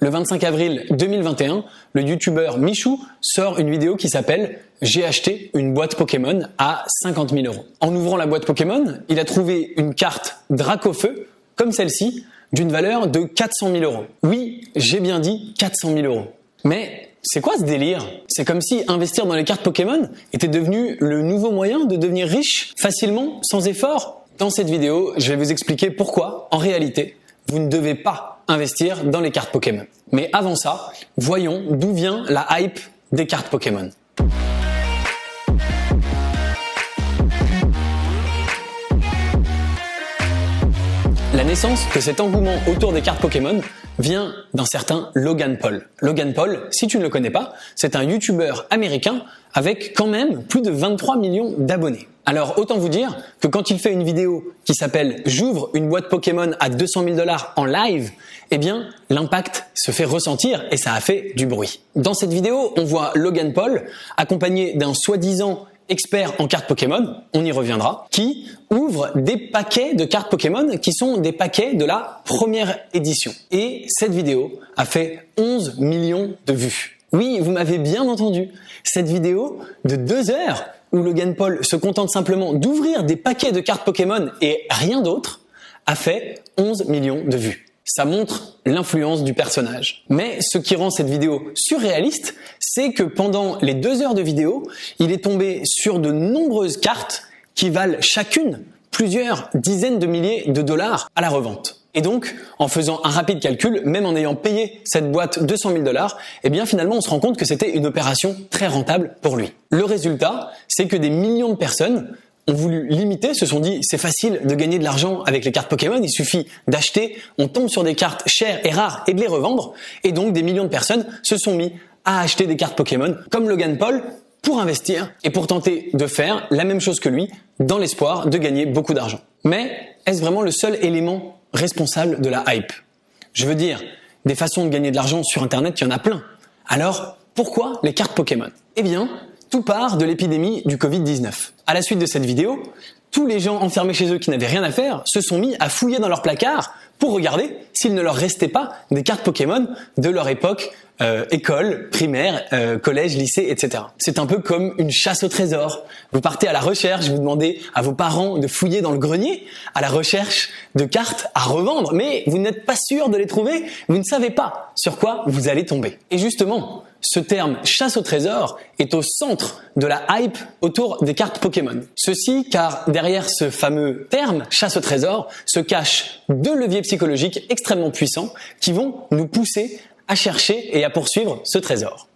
Le 25 avril 2021, le youtubeur Michou sort une vidéo qui s'appelle « J'ai acheté une boîte Pokémon à 50 000 €. En ouvrant la boîte Pokémon, il a trouvé une carte Dracofeu, comme celle-ci, d'une valeur de 400 000 €. Oui, j'ai bien dit 400 000 €. Mais c'est quoi ce délire? C'est comme si investir dans les cartes Pokémon était devenu le nouveau moyen de devenir riche facilement, sans effort. Dans cette vidéo, je vais vous expliquer pourquoi, en réalité, vous ne devez pas investir dans les cartes Pokémon. Mais avant ça, voyons d'où vient la hype des cartes Pokémon. La naissance de cet engouement autour des cartes Pokémon vient d'un certain Logan Paul. Logan Paul, si tu ne le connais pas, c'est un youtubeur américain avec quand même plus de 23 millions d'abonnés. Alors autant vous dire que quand il fait une vidéo qui s'appelle « J'ouvre une boîte Pokémon à 200 000 $ en live », eh bien l'impact se fait ressentir et ça a fait du bruit. Dans cette vidéo, on voit Logan Paul accompagné d'un soi-disant expert en cartes Pokémon, on y reviendra, qui ouvre des paquets de cartes Pokémon qui sont des paquets de la première édition. Et cette vidéo a fait 11 millions de vues. Oui, vous m'avez bien entendu. Cette vidéo de 2 heures où Logan Paul se contente simplement d'ouvrir des paquets de cartes Pokémon et rien d'autre a fait 11 millions de vues. Ça montre l'influence du personnage. Mais ce qui rend cette vidéo surréaliste, c'est que pendant les 2 heures de vidéo, il est tombé sur de nombreuses cartes qui valent chacune plusieurs dizaines de milliers de dollars à la revente. Et donc, en faisant un rapide calcul, même en ayant payé cette boîte 200 000 $, eh bien finalement on se rend compte que c'était une opération très rentable pour lui. Le résultat, c'est que des millions de personnes ont voulu limiter, se sont dit c'est facile de gagner de l'argent avec les cartes Pokémon, il suffit d'acheter, on tombe sur des cartes chères et rares et de les revendre, et donc des millions de personnes se sont mis à acheter des cartes Pokémon comme Logan Paul pour investir et pour tenter de faire la même chose que lui dans l'espoir de gagner beaucoup d'argent. Mais est-ce vraiment le seul élément responsable de la hype? Je veux dire, des façons de gagner de l'argent sur Internet, il y en a plein. Alors, pourquoi les cartes Pokémon? Eh bien, tout part de l'épidémie du Covid-19. À la suite de cette vidéo, tous les gens enfermés chez eux qui n'avaient rien à faire se sont mis à fouiller dans leur placard pour regarder s'il ne leur restait pas des cartes Pokémon de leur époque, école, primaire, collège, lycée, etc. C'est un peu comme une chasse au trésor. Vous partez à la recherche, vous demandez à vos parents de fouiller dans le grenier à la recherche de cartes à revendre, mais vous n'êtes pas sûr de les trouver, vous ne savez pas sur quoi vous allez tomber. Et justement, ce terme chasse au trésor est au centre de la hype autour des cartes Pokémon. Ceci car derrière ce fameux terme chasse au trésor se cachent 2 leviers psychologiques extrêmement puissants qui vont nous pousser à chercher et à poursuivre ce trésor.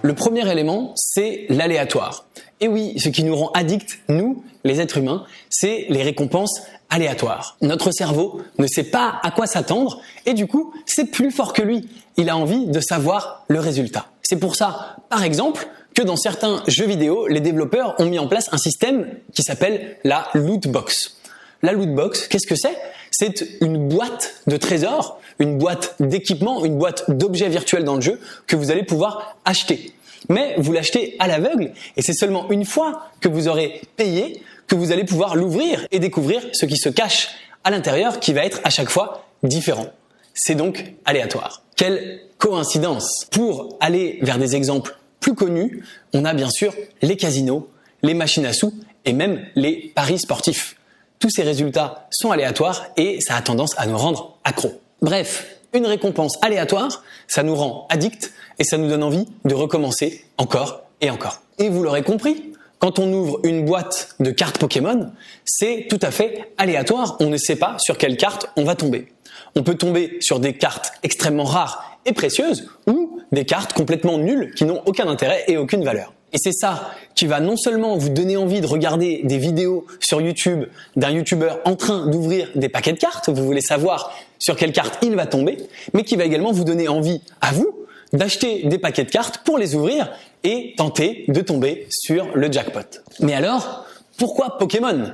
Le premier élément, c'est l'aléatoire. Et oui, ce qui nous rend addicts, nous, les êtres humains, c'est les récompenses aléatoires. Notre cerveau ne sait pas à quoi s'attendre et du coup, c'est plus fort que lui. Il a envie de savoir le résultat. C'est pour ça, par exemple, que dans certains jeux vidéo, les développeurs ont mis en place un système qui s'appelle la loot box. La loot box, qu'est-ce que c'est? C'est une boîte de trésors, une boîte d'équipement, une boîte d'objets virtuels dans le jeu que vous allez pouvoir acheter. Mais vous l'achetez à l'aveugle et c'est seulement une fois que vous aurez payé que vous allez pouvoir l'ouvrir et découvrir ce qui se cache à l'intérieur qui va être à chaque fois différent. C'est donc aléatoire. Quelle coïncidence! Pour aller vers des exemples plus connus, on a bien sûr les casinos, les machines à sous et même les paris sportifs. Tous ces résultats sont aléatoires et ça a tendance à nous rendre accros. Bref, une récompense aléatoire, ça nous rend addicts et ça nous donne envie de recommencer encore et encore. Et vous l'aurez compris, quand on ouvre une boîte de cartes Pokémon, c'est tout à fait aléatoire. On ne sait pas sur quelle carte on va tomber. On peut tomber sur des cartes extrêmement rares et précieuses ou des cartes complètement nulles qui n'ont aucun intérêt et aucune valeur. Et c'est ça qui va non seulement vous donner envie de regarder des vidéos sur YouTube d'un youtubeur en train d'ouvrir des paquets de cartes, vous voulez savoir sur quelle carte il va tomber, mais qui va également vous donner envie à vous d'acheter des paquets de cartes pour les ouvrir et tenter de tomber sur le jackpot. Mais alors, pourquoi Pokémon?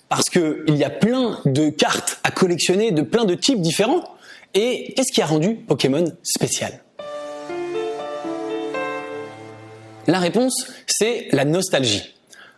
Parce qu'il y a plein de cartes à collectionner de plein de types différents. Et qu'est-ce qui a rendu Pokémon spécial? La réponse, c'est la nostalgie.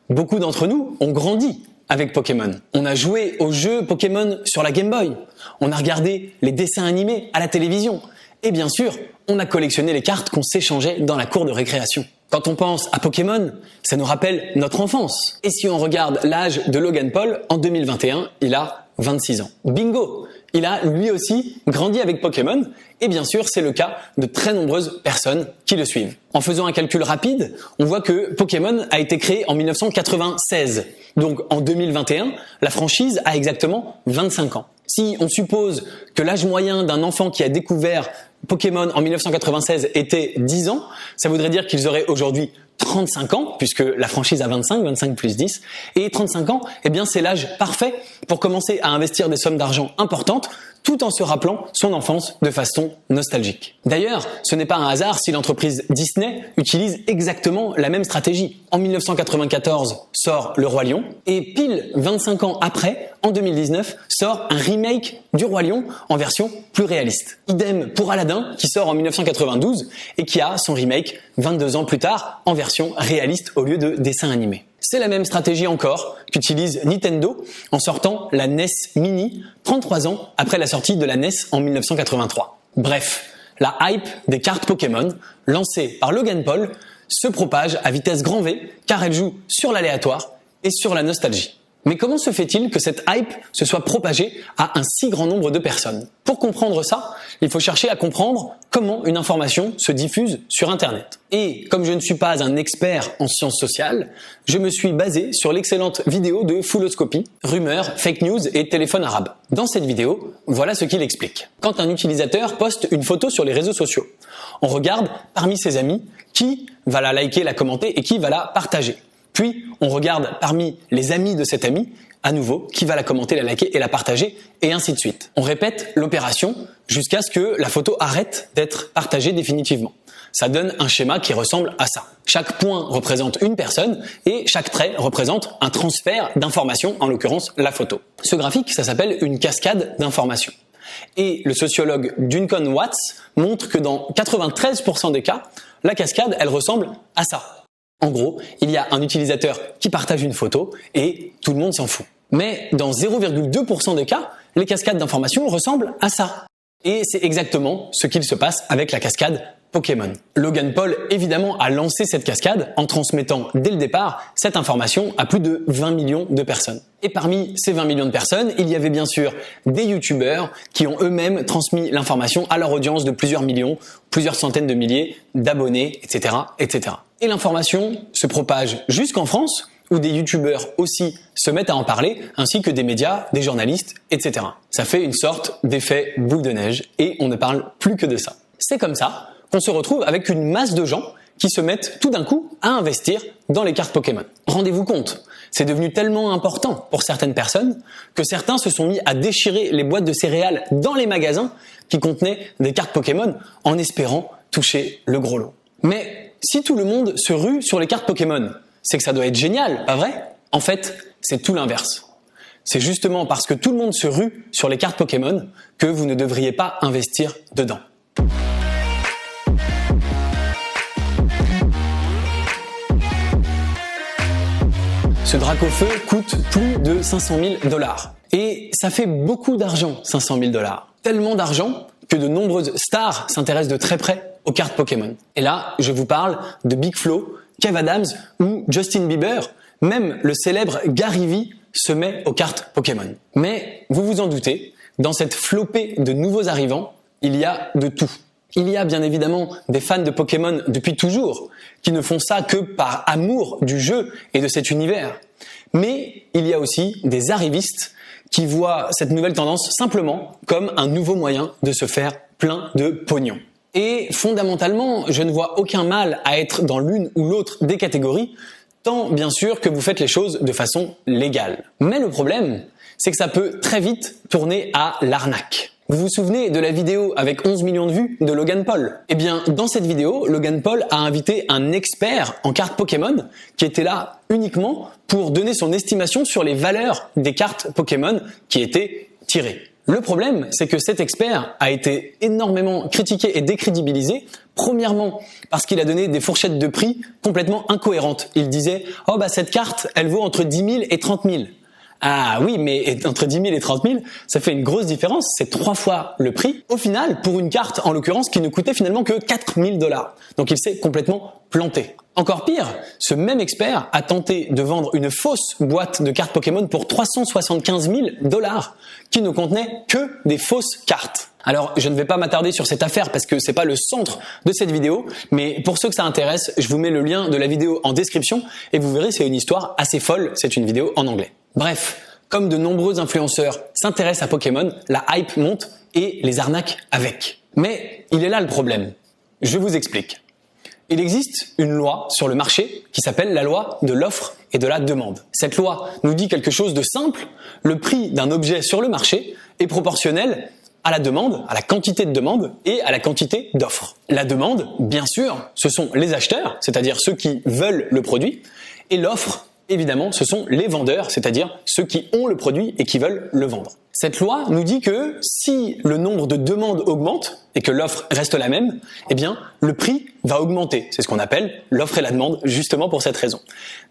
Beaucoup d'entre nous ont grandi avec Pokémon. On a joué aux jeux Pokémon sur la Game Boy. On a regardé les dessins animés à la télévision. Et bien sûr, on a collectionné les cartes qu'on s'échangeait dans la cour de récréation. Quand on pense à Pokémon, ça nous rappelle notre enfance. Et si on regarde l'âge de Logan Paul, en 2021, il a 26 ans. Bingo! Il a lui aussi grandi avec Pokémon, et bien sûr, c'est le cas de très nombreuses personnes qui le suivent. En faisant un calcul rapide, on voit que Pokémon a été créé en 1996. Donc en 2021, la franchise a exactement 25 ans. Si on suppose que l'âge moyen d'un enfant qui a découvert Pokémon en 1996 était 10 ans, ça voudrait dire qu'ils auraient aujourd'hui 35 ans, puisque la franchise a 25 plus 10, et 35 ans, eh bien c'est l'âge parfait pour commencer à investir des sommes d'argent importantes, tout en se rappelant son enfance de façon nostalgique. D'ailleurs, ce n'est pas un hasard si l'entreprise Disney utilise exactement la même stratégie. En 1994 sort Le Roi Lion, et pile 25 ans après, en 2019, sort un remake du Roi Lion en version plus réaliste. Idem pour Aladdin, qui sort en 1992, et qui a son remake 22 ans plus tard, en version réaliste au lieu de dessin animé. C'est la même stratégie encore qu'utilise Nintendo en sortant la NES Mini 33 ans après la sortie de la NES en 1983. Bref, la hype des cartes Pokémon, lancée par Logan Paul, se propage à vitesse grand V car elle joue sur l'aléatoire et sur la nostalgie. Mais comment se fait-il que cette hype se soit propagée à un si grand nombre de personnes? Pour comprendre ça, il faut chercher à comprendre comment une information se diffuse sur Internet. Et comme je ne suis pas un expert en sciences sociales, je me suis basé sur l'excellente vidéo de Fulloscopy, rumeurs, fake news et téléphone arabe. Dans cette vidéo, voilà ce qu'il explique. Quand un utilisateur poste une photo sur les réseaux sociaux, on regarde parmi ses amis qui va la liker, la commenter et qui va la partager. Puis, on regarde parmi les amis de cet ami, à nouveau, qui va la commenter, la liker et la partager, et ainsi de suite. On répète l'opération jusqu'à ce que la photo arrête d'être partagée définitivement. Ça donne un schéma qui ressemble à ça. Chaque point représente une personne et chaque trait représente un transfert d'informations, en l'occurrence la photo. Ce graphique, ça s'appelle une cascade d'informations. Et le sociologue Duncan Watts montre que dans 93% des cas, la cascade, elle ressemble à ça. En gros, il y a un utilisateur qui partage une photo et tout le monde s'en fout. Mais dans 0,2% des cas, les cascades d'informations ressemblent à ça. Et c'est exactement ce qu'il se passe avec la cascade Pokémon. Logan Paul, évidemment, a lancé cette cascade en transmettant dès le départ cette information à plus de 20 millions de personnes. Et parmi ces 20 millions de personnes, il y avait bien sûr des youtubeurs qui ont eux-mêmes transmis l'information à leur audience de plusieurs millions, plusieurs centaines de milliers d'abonnés, etc., etc. Et l'information se propage jusqu'en France, où des youtubeurs aussi se mettent à en parler, ainsi que des médias, des journalistes, etc. Ça fait une sorte d'effet boule de neige, et on ne parle plus que de ça. C'est comme ça qu'on se retrouve avec une masse de gens qui se mettent tout d'un coup à investir dans les cartes Pokémon. Rendez-vous compte, c'est devenu tellement important pour certaines personnes que certains se sont mis à déchirer les boîtes de céréales dans les magasins qui contenaient des cartes Pokémon en espérant toucher le gros lot. Mais si tout le monde se rue sur les cartes Pokémon, c'est que ça doit être génial, pas vrai? En fait, c'est tout l'inverse. C'est justement parce que tout le monde se rue sur les cartes Pokémon que vous ne devriez pas investir dedans. Ce Dracofeu coûte plus de 500 000 $. Et ça fait beaucoup d'argent, 500 000 $. Tellement d'argent que de nombreuses stars s'intéressent de très près aux cartes Pokémon. Et là, je vous parle de Big Flo, Kev Adams ou Justin Bieber. Même le célèbre Gary Vee se met aux cartes Pokémon. Mais vous vous en doutez, dans cette flopée de nouveaux arrivants, il y a de tout. Il y a bien évidemment des fans de Pokémon depuis toujours, qui ne font ça que par amour du jeu et de cet univers. Mais il y a aussi des arrivistes qui voient cette nouvelle tendance simplement comme un nouveau moyen de se faire plein de pognon. Et fondamentalement, je ne vois aucun mal à être dans l'une ou l'autre des catégories, tant bien sûr que vous faites les choses de façon légale. Mais le problème, c'est que ça peut très vite tourner à l'arnaque. Vous vous souvenez de la vidéo avec 11 millions de vues de Logan Paul? Eh bien, dans cette vidéo, Logan Paul a invité un expert en cartes Pokémon qui était là uniquement pour donner son estimation sur les valeurs des cartes Pokémon qui étaient tirées. Le problème, c'est que cet expert a été énormément critiqué et décrédibilisé. Premièrement, parce qu'il a donné des fourchettes de prix complètement incohérentes. Il disait « Oh bah cette carte, elle vaut entre 10 000 et 30 000 ». Ah oui, mais entre 10 000 et 30 000, ça fait une grosse différence. C'est 3 fois le prix. Au final, pour une carte, en l'occurrence, qui ne coûtait finalement que 4 000 $. Donc il s'est complètement planté. Encore pire, ce même expert a tenté de vendre une fausse boîte de cartes Pokémon pour 375 000 $ qui ne contenait que des fausses cartes. Alors, je ne vais pas m'attarder sur cette affaire parce que c'est pas le centre de cette vidéo, mais pour ceux que ça intéresse, je vous mets le lien de la vidéo en description et vous verrez, c'est une histoire assez folle, c'est une vidéo en anglais. Bref, comme de nombreux influenceurs s'intéressent à Pokémon, la hype monte et les arnaques avec. Mais il est là le problème. Je vous explique. Il existe une loi sur le marché qui s'appelle la loi de l'offre et de la demande. Cette loi nous dit quelque chose de simple, le prix d'un objet sur le marché est proportionnel à la demande, à la quantité de demande et à la quantité d'offres. La demande, bien sûr, ce sont les acheteurs, c'est-à-dire ceux qui veulent le produit, et l'offre, évidemment, ce sont les vendeurs, c'est-à-dire ceux qui ont le produit et qui veulent le vendre. Cette loi nous dit que si le nombre de demandes augmente et que l'offre reste la même, eh bien, le prix va augmenter. C'est ce qu'on appelle l'offre et la demande, justement pour cette raison.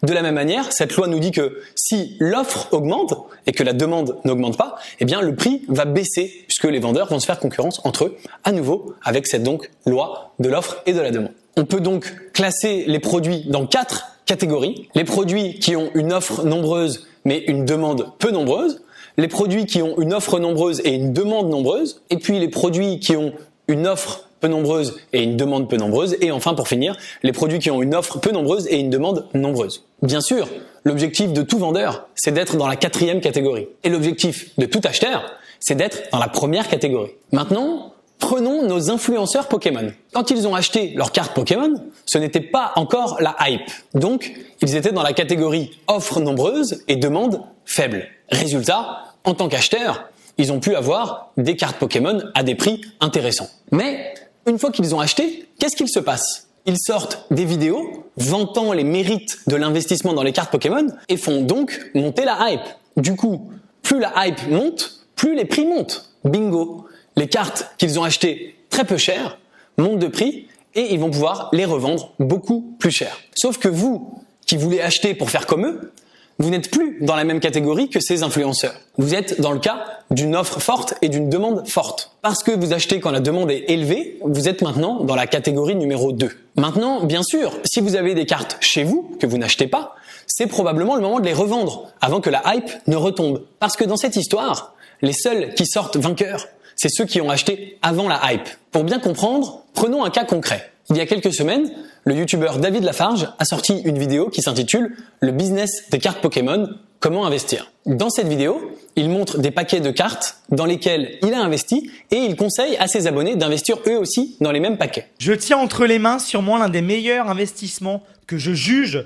De la même manière, cette loi nous dit que si l'offre augmente et que la demande n'augmente pas, eh bien, le prix va baisser puisque les vendeurs vont se faire concurrence entre eux, à nouveau, avec cette donc loi de l'offre et de la demande. On peut donc classer les produits dans 4 catégories. Les produits qui ont une offre nombreuse mais une demande peu nombreuse, les produits qui ont une offre nombreuse et une demande nombreuse, et puis les produits qui ont une offre peu nombreuse et une demande peu nombreuse, et enfin pour finir, les produits qui ont une offre peu nombreuse et une demande nombreuse. Bien sûr, l'objectif de tout vendeur, c'est d'être dans la 4e catégorie. Et l'objectif de tout acheteur, c'est d'être dans la première catégorie. Maintenant, prenons nos influenceurs Pokémon. Quand ils ont acheté leurs cartes Pokémon, ce n'était pas encore la hype. Donc, ils étaient dans la catégorie offre nombreuse et demande faible. Résultat, en tant qu'acheteurs, ils ont pu avoir des cartes Pokémon à des prix intéressants. Mais, une fois qu'ils ont acheté, qu'est-ce qu'il se passe ? Ils sortent des vidéos vantant les mérites de l'investissement dans les cartes Pokémon et font donc monter la hype. Du coup, plus la hype monte, plus les prix montent. Bingo ! Les cartes qu'ils ont achetées très peu chères montent de prix et ils vont pouvoir les revendre beaucoup plus cher. Sauf que vous, qui voulez acheter pour faire comme eux, vous n'êtes plus dans la même catégorie que ces influenceurs. Vous êtes dans le cas d'une offre forte et d'une demande forte. Parce que vous achetez quand la demande est élevée, vous êtes maintenant dans la catégorie numéro 2. Maintenant, bien sûr, si vous avez des cartes chez vous que vous n'achetez pas, c'est probablement le moment de les revendre avant que la hype ne retombe. Parce que dans cette histoire, les seuls qui sortent vainqueurs, c'est ceux qui ont acheté avant la hype. Pour bien comprendre, prenons un cas concret. Il y a quelques semaines, le youtubeur David Lafarge a sorti une vidéo qui s'intitule « Le business des cartes Pokémon, comment investir ». Dans cette vidéo, il montre des paquets de cartes dans lesquels il a investi et il conseille à ses abonnés d'investir eux aussi dans les mêmes paquets. Je tiens entre les mains sûrement l'un des meilleurs investissements que je juge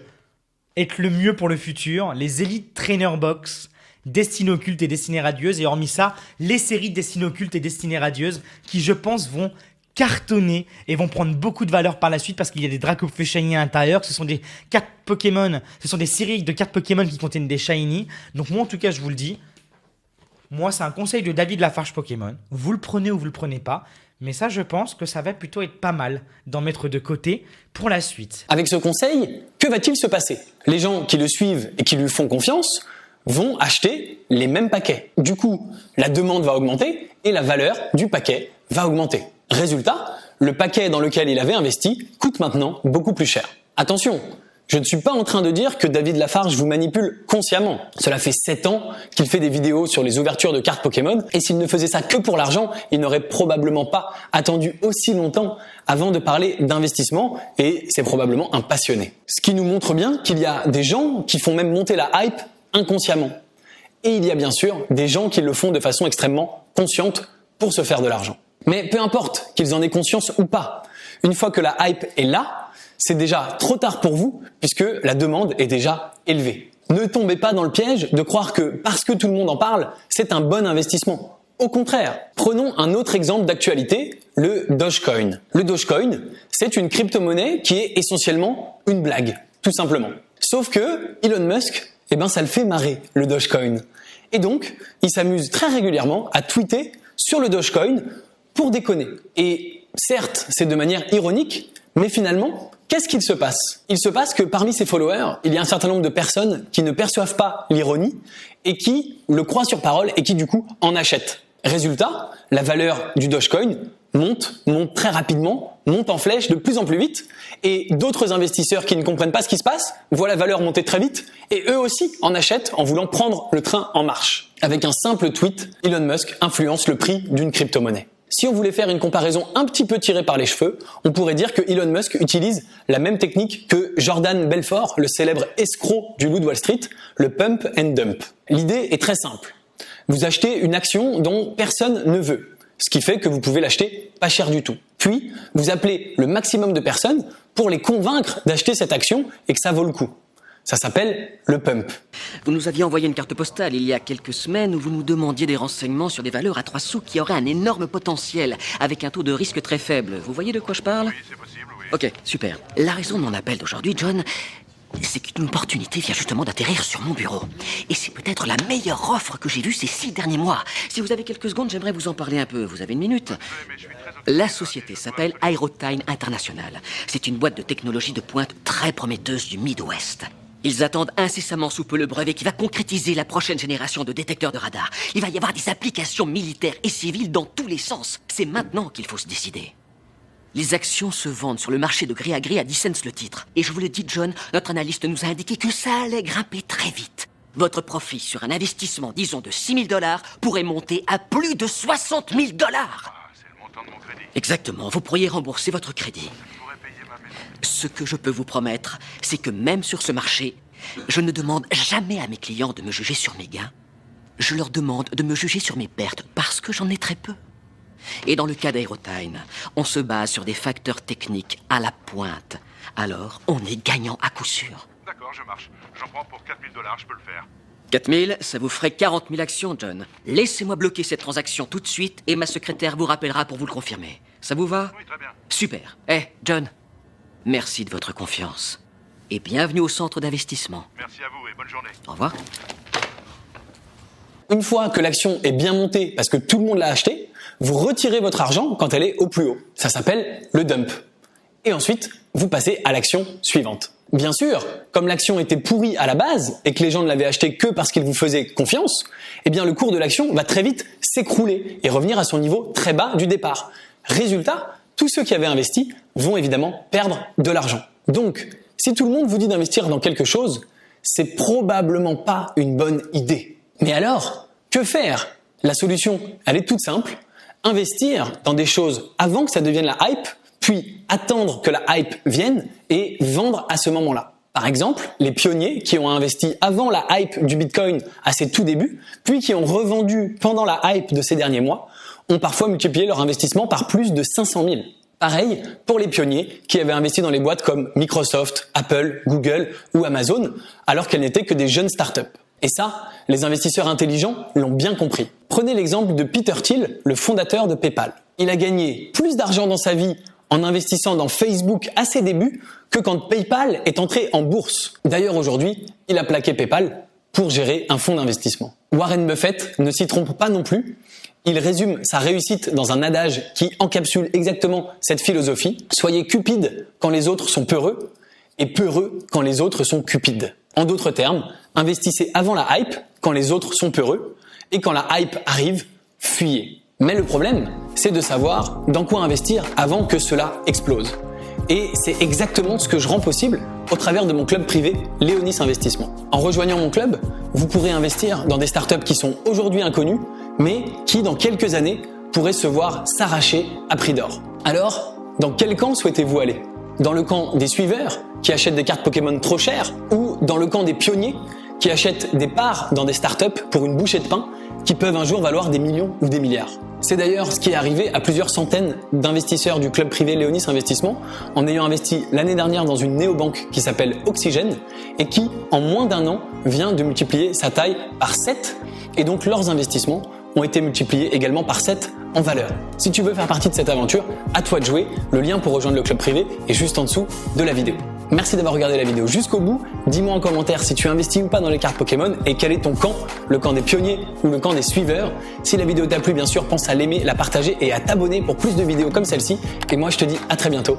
être le mieux pour le futur, les Elite Trainer Box, Destinées occultes et Destinées radieuses, et hormis ça, les séries Destinées occultes et Destinées radieuses qui, je pense, vont cartonner et vont prendre beaucoup de valeur par la suite parce qu'il y a des Dracofeu Shiny à l'intérieur, ce sont des cartes Pokémon, ce sont des séries de cartes Pokémon qui contiennent des Shiny. Donc moi en tout cas je vous le dis, moi c'est un conseil de David Lafarge Pokémon, vous le prenez ou vous le prenez pas, mais ça je pense que ça va plutôt être pas mal d'en mettre de côté pour la suite. Avec ce conseil, que va-t-il se passer ? Les gens qui le suivent et qui lui font confiance vont acheter les mêmes paquets. Du coup, la demande va augmenter et la valeur du paquet va augmenter. Résultat, le paquet dans lequel il avait investi coûte maintenant beaucoup plus cher. Attention, je ne suis pas en train de dire que David Lafarge vous manipule consciemment. Cela fait 7 ans qu'il fait des vidéos sur les ouvertures de cartes Pokémon et s'il ne faisait ça que pour l'argent, il n'aurait probablement pas attendu aussi longtemps avant de parler d'investissement et c'est probablement un passionné. Ce qui nous montre bien qu'il y a des gens qui font même monter la hype inconsciemment. Et il y a bien sûr des gens qui le font de façon extrêmement consciente pour se faire de l'argent. Mais peu importe qu'ils en aient conscience ou pas, une fois que la hype est là, c'est déjà trop tard pour vous puisque la demande est déjà élevée. Ne tombez pas dans le piège de croire que parce que tout le monde en parle, c'est un bon investissement. Au contraire, prenons un autre exemple d'actualité, le Dogecoin. Le Dogecoin, c'est une crypto-monnaie qui est essentiellement une blague, tout simplement. Sauf que Elon Musk, ça le fait marrer, le Dogecoin. Et donc, il s'amuse très régulièrement à tweeter sur le Dogecoin pour déconner. Et certes, c'est de manière ironique, mais finalement, Qu'est-ce qu'il se passe? Il se passe que parmi ses followers, il y a un certain nombre de personnes qui ne perçoivent pas l'ironie et qui le croient sur parole et qui du coup en achètent. Résultat, la valeur du Dogecoin monte très rapidement, monte en flèche de plus en plus vite, et d'autres investisseurs qui ne comprennent pas ce qui se passe voient la valeur monter très vite, et eux aussi en achètent en voulant prendre le train en marche. Avec un simple tweet, Elon Musk influence le prix d'une crypto-monnaie. Si on voulait faire une comparaison un petit peu tirée par les cheveux, on pourrait dire que Elon Musk utilise la même technique que Jordan Belfort, le célèbre escroc du loup de Wall Street, le pump and dump. L'idée est très simple. Vous achetez une action dont personne ne veut, ce qui fait que vous pouvez l'acheter pas cher du tout. Puis, vous appelez le maximum de personnes pour les convaincre d'acheter cette action et que ça vaut le coup. Ça s'appelle le pump. Vous nous aviez envoyé une carte postale il y a quelques semaines où vous nous demandiez des renseignements sur des valeurs à 3 sous qui auraient un énorme potentiel, avec un taux de risque très faible. Vous voyez de quoi je parle? Oui, c'est possible, oui. Ok, super. La raison de mon appel d'aujourd'hui, John, c'est qu'une opportunité vient justement d'atterrir sur mon bureau. Et c'est peut-être la meilleure offre que j'ai vue ces 6 derniers mois. Si vous avez quelques secondes, j'aimerais vous en parler un peu. Vous avez une minute? Mais je suis très occupé. La société s'appelle Aerotime International. C'est une boîte de technologie de pointe très prometteuse du Midwest. Ils attendent incessamment sous peu le brevet qui va concrétiser la prochaine génération de détecteurs de radar. Il va y avoir des applications militaires et civiles dans tous les sens. C'est maintenant qu'il faut se décider. Les actions se vendent sur le marché de gré à gré à 10 cents le titre. Et je vous le dis, John, notre analyste nous a indiqué que ça allait grimper très vite. Votre profit sur un investissement, disons, de 6 000 $ pourrait monter à plus de 60 000 $. Ah, c'est le montant de mon crédit. Exactement, vous pourriez rembourser votre crédit. Je pourrais payer ma maison. Ce que je peux vous promettre, c'est que même sur ce marché, je ne demande jamais à mes clients de me juger sur mes gains. Je leur demande de me juger sur mes pertes parce que j'en ai très peu. Et dans le cas d'Aerotime, on se base sur des facteurs techniques à la pointe. Alors, on est gagnant à coup sûr. D'accord, je marche. J'en prends pour 4 000 $, je peux le faire. 4 000, ça vous ferait 40 000 actions, John. Laissez-moi bloquer cette transaction tout de suite et ma secrétaire vous rappellera pour vous le confirmer. Ça vous va? Oui, très bien. Super. John, merci de votre confiance. Et bienvenue au centre d'investissement. Merci à vous et bonne journée. Au revoir. Une fois que l'action est bien montée parce que tout le monde l'a achetée, vous retirez votre argent quand elle est au plus haut. Ça s'appelle le dump. Et ensuite, vous passez à l'action suivante. Bien sûr, comme l'action était pourrie à la base et que les gens ne l'avaient achetée que parce qu'ils vous faisaient confiance, eh bien le cours de l'action va très vite s'écrouler et revenir à son niveau très bas du départ. Résultat, tous ceux qui avaient investi vont évidemment perdre de l'argent. Donc, si tout le monde vous dit d'investir dans quelque chose, c'est probablement pas une bonne idée. Mais alors, que faire? La solution, elle est toute simple. Investir dans des choses avant que ça devienne la hype, puis attendre que la hype vienne et vendre à ce moment-là. Par exemple, les pionniers qui ont investi avant la hype du Bitcoin à ses tout débuts, puis qui ont revendu pendant la hype de ces derniers mois, ont parfois multiplié leur investissement par plus de 500 000. Pareil pour les pionniers qui avaient investi dans les boîtes comme Microsoft, Apple, Google ou Amazon, alors qu'elles n'étaient que des jeunes startups. Et ça, les investisseurs intelligents l'ont bien compris. Prenez l'exemple de Peter Thiel, le fondateur de PayPal. Il a gagné plus d'argent dans sa vie en investissant dans Facebook à ses débuts que quand PayPal est entré en bourse. D'ailleurs, aujourd'hui, il a plaqué PayPal pour gérer un fonds d'investissement. Warren Buffett ne s'y trompe pas non plus. Il résume sa réussite dans un adage qui encapsule exactement cette philosophie. Soyez cupide quand les autres sont peureux et peureux quand les autres sont cupides. En d'autres termes, investissez avant la hype quand les autres sont peureux et quand la hype arrive, fuyez. Mais le problème, c'est de savoir dans quoi investir avant que cela explose. Et c'est exactement ce que je rends possible au travers de mon club privé Léonis Investissement. En rejoignant mon club, vous pourrez investir dans des startups qui sont aujourd'hui inconnues, mais qui dans quelques années pourraient se voir s'arracher à prix d'or. Alors, dans quel camp souhaitez-vous aller? Dans le camp des suiveurs qui achètent des cartes Pokémon trop chères ou dans le camp des pionniers qui achètent des parts dans des startups pour une bouchée de pain qui peuvent un jour valoir des millions ou des milliards? C'est d'ailleurs ce qui est arrivé à plusieurs centaines d'investisseurs du club privé Léonis Investissement en ayant investi l'année dernière dans une néobanque qui s'appelle Oxygène et qui, en moins d'un an, vient de multiplier sa taille par 7 et donc leurs investissements ont été multipliés également par 7 en valeur. Si tu veux faire partie de cette aventure, à toi de jouer. Le lien pour rejoindre le club privé est juste en dessous de la vidéo. Merci d'avoir regardé la vidéo jusqu'au bout. Dis-moi en commentaire si tu investis ou pas dans les cartes Pokémon et quel est ton camp, le camp des pionniers ou le camp des suiveurs. Si la vidéo t'a plu, bien sûr, pense à l'aimer, la partager et à t'abonner pour plus de vidéos comme celle-ci. Et moi, je te dis à très bientôt